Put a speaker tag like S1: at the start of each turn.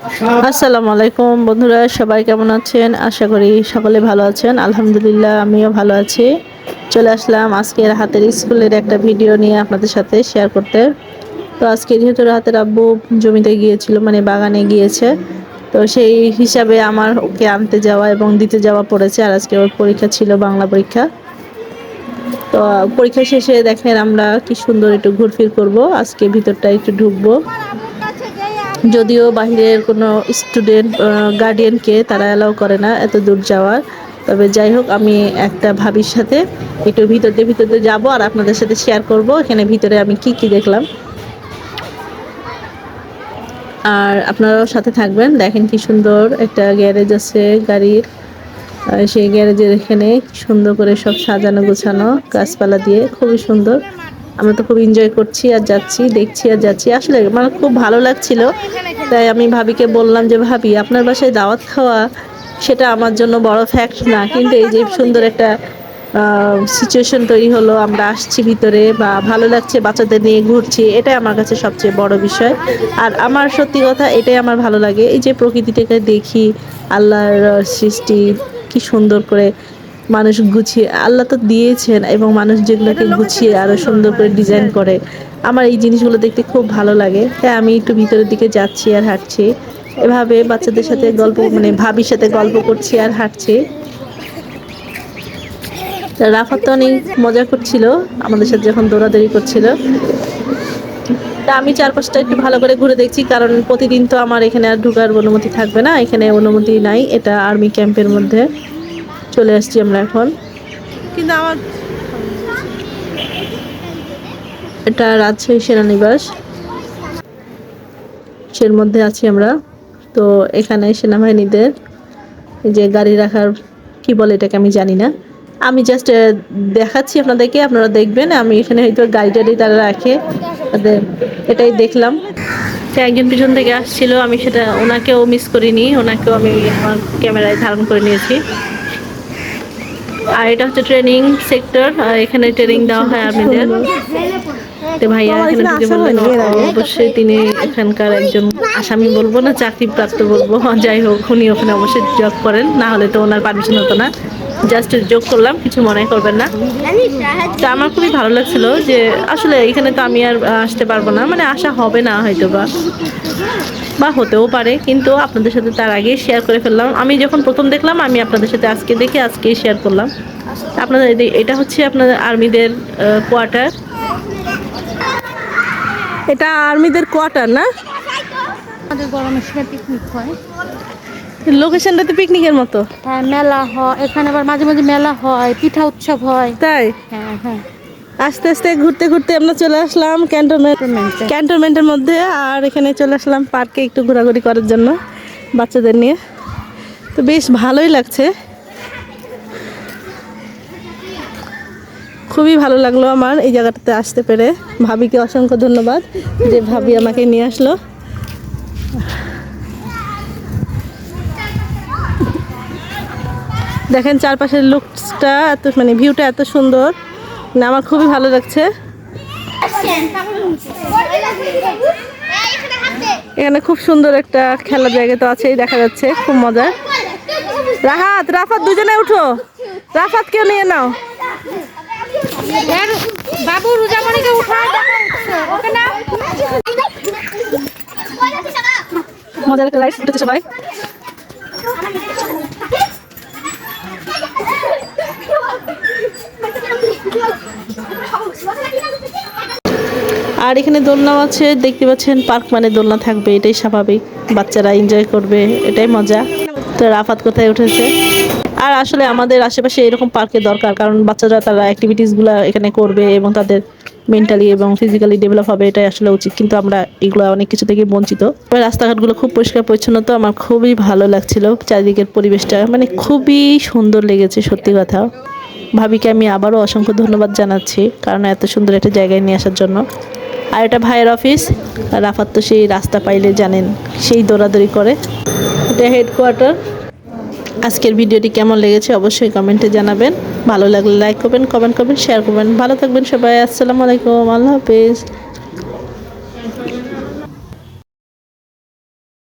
S1: আসসালামু আলাইকুম বন্ধুরা, সবাই কেমন আছেন? আশা করি সকলে ভালো আছেন। আলহামদুলিল্লাহ, আমিও ভালো আছি। চলে আসলাম আজকের হাতের স্কুলের একটা ভিডিও নিয়ে আপনাদের সাথে শেয়ার করতে। তো আজকে যেহেতু রাতের আব্বু জমিতে গিয়েছিল, মানে বাগানে গিয়েছে, তো সেই হিসাবে আমার ওকে আনতে যাওয়া এবং দিতে যাওয়া পড়েছে। আর আজকে ওর পরীক্ষা ছিল, বাংলা পরীক্ষা। তো পরীক্ষা শেষে দেখেন আমরা কি সুন্দর একটু ঘুরফির করব। আজকে ভিতরটা একটু ঢুকবো, যদিও বাহিরের কোনো স্টুডেন্ট গার্ডিয়ানকে তারা অ্যালাউ করে না এত দূর যাওয়ার। তবে যাই হোক, আমি একটা ভাবির সাথে একটু ভিতরে যাব আর আপনাদের সাথে শেয়ার করব এখানে ভিতরে আমি কি কি দেখলাম। আর আপনারাও সাথে থাকবেন। দেখেন কি সুন্দর একটা গ্যারেজ আছে গাড়ির। সেই গ্যারেজের এখানে সুন্দর করে সব সাজানো গোছানো, গাছপালা দিয়ে খুবই সুন্দর। আমরা তো খুব এনজয় করছি আর যাচ্ছি, দেখছি আর যাচ্ছি। আসলে আমার খুব ভালো লাগছিল। তাই আমি ভাবিকে বললাম যে ভাবি, আপনার বাসায় দাওয়াত খাওয়া সেটা আমার জন্য বড় ফ্যাক্ট না, কিন্তু এই যে সুন্দর একটা সিচুয়েশন তৈরি হলো, আমরা আসছি ভিতরে বা ভালো লাগছে, বাচ্চাদের নিয়ে ঘুরছি, এটাই আমার কাছে সবচেয়ে বড় বিষয়। আর আমার সত্যি কথা এটাই আমার ভালো লাগে, এই যে প্রকৃতিটাকে দেখি, আল্লাহর সৃষ্টি কি সুন্দর করে মানুষ গুছিয়ে আল্লাহ তো দিয়েছেন, এবং মানুষ যেগুলোকে গুছিয়ে আরো সুন্দর করে ডিজাইন করে, আমার এই জিনিসগুলো দেখতে খুব ভালো লাগে। তাই আমি একটু ভিতরের দিকে যাচ্ছি আর হাঁটছি, এভাবে বাচ্চাদের সাথে গল্প, মানে ভাবির সাথে গল্প করছি আর হাঁটছি। রাফাত তো অনেক মজা করছিল আমাদের সাথে যখন দৌড়াদৌড়ি করছিল। তা আমি চারপাশটা একটু ভালো করে ঘুরে দেখছি, কারণ প্রতিদিন তো আমার এখানে আর ঢোকার অনুমতি থাকবে না, এখানে অনুমতি নাই। এটা আর্মি ক্যাম্পের মধ্যে চলে আসছি আমরা এখন। কিন্তু আমার এটা রাজশাহী সেনানিবাস, সের মধ্যে আছি আমরা। তো এখানে সেনাবাহিনীদের এই যে গাড়ি রাখার কি বলে এটাকে আমি জানি না, আমি জাস্ট দেখাচ্ছি আপনাদেরকে, আপনারা দেখবেন। আমি এখানে হয়তো গাড়ি টাড়ি তারা রাখে, এটাই দেখলাম। তো একজন পিছন থেকে আসছিল, আমি সেটা ওনাকেও মিস করিনি, ওনাকেও আমি আমার ক্যামেরায় ধারণ করে নিয়েছি। আর এটা হচ্ছে ট্রেনিং সেক্টর, এখানে ট্রেনিং দেওয়া হয় আর্মিদের। তো ভাইয়া এখানে ঢুকে বললেন অবশ্যই তিনি এখানকার একজন আসামি বলবো না, চাকরিপ্রাপ্ত বলবো, যাই হোক উনি ওখানে অবশ্যই জব করেন, না হলে তো ওনার পারমিশন হতো না। জাস্ট যোগ করলাম, কিছু মনে করবেন না। তো আমার খুবই ভালো লাগছিল যে আসলে এখানে তো আমি আর আসতে পারবো না, মানে আসা হবে না হয়তো বা হতেও পারে, কিন্তু আপনাদের সাথে তার আগেই শেয়ার করে ফেললাম। আমি যখন প্রথম দেখলাম, আমি আপনাদের সাথে আজকে দেখে আজকেই শেয়ার করলাম। আপনাদের এটা হচ্ছে আপনাদের আর্মিদের কোয়ার্টার, এটা আর্মিদের কোয়ার্টার না?
S2: আমাদের গরমের সময় পিকনিক হয়,
S1: লোকেশনটা তো পিকনিকের মতো।
S2: হ্যাঁ মেলা হয় এখানে, আবার মাঝে মাঝে মেলা হয়, পিঠা উৎসব হয়।
S1: তাই
S2: হ্যাঁ হ্যাঁ,
S1: আস্তে আস্তে ঘুরতে ঘুরতে আমরা চলে আসলাম ক্যান্টনমেন্টের মধ্যে। আর এখানে চলে আসলাম পার্কে একটু ঘোরাঘুরি করার জন্য বাচ্চাদের নিয়ে। তো বেশ ভালোই লাগছে, খুবই ভালো লাগলো আমার এই জায়গাটাতে আসতে পেরে। ভাবিকে অসংখ্য ধন্যবাদ যে ভাবি আমাকে নিয়ে আসলো। দেখেন চারপাশের লুকসটা এত, মানে ভিউটা এত সুন্দর, না আমার খুবই ভালো লাগছে। এখানে খুব সুন্দর একটা খেলার জায়গা তো আছেই, দেখা যাচ্ছে খুব মজার। রাফাত দুজনে উঠো, রাফাত কেউ নিয়ে নাও।
S2: বাবু রুজামণিকে উঠায় ওকে না,
S1: মজার একটা লাইফ উঠেছে সবাই। আর এখানে দোলনাও আছে, দেখতে পাচ্ছেন। পার্ক মানে দোলনা থাকবে, এটাই স্বাভাবিক, বাচ্চারা এনজয় করবে, এটাই মজা। তো রাফাত কোথায় উঠেছে। আর আসলে আমাদের আশেপাশে এরকম পার্কের দরকার, কারণ বাচ্চারা তারা অ্যাক্টিভিটিসগুলো এখানে করবে এবং তাদের মেন্টালি এবং ফিজিক্যালি ডেভেলপ হবে, এটাই আসলে উচিত। কিন্তু আমরা এগুলো অনেক কিছু থেকে বঞ্চিত। রাস্তাঘাটগুলো খুব পরিষ্কার পরিচ্ছন্ন, তো আমার খুবই ভালো লাগছিল চারিদিকের পরিবেশটা, মানে খুবই সুন্দর লেগেছে সত্যি কথা। ভাবিকে আমি আবারও অসংখ্য ধন্যবাদ জানাচ্ছি, কারণ এত সুন্দর একটা জায়গায় নিয়ে আসার জন্য। আর এটা ভাইয়ের অফিস। রাফাত তো সেই রাস্তা পাইলে জানেন সেই দৌড়াদৌড়ি করে। এটা হেডকোয়ার্টার। আজকের ভিডিওটি কেমন লেগেছে অবশ্যই কমেন্টে জানাবেন। ভালো লাগলে লাইক করবেন, কমেন্ট করবেন, শেয়ার করবেন। ভালো থাকবেন সবাই। আসসালামু আলাইকুম, আল্লাহ হাফেজ।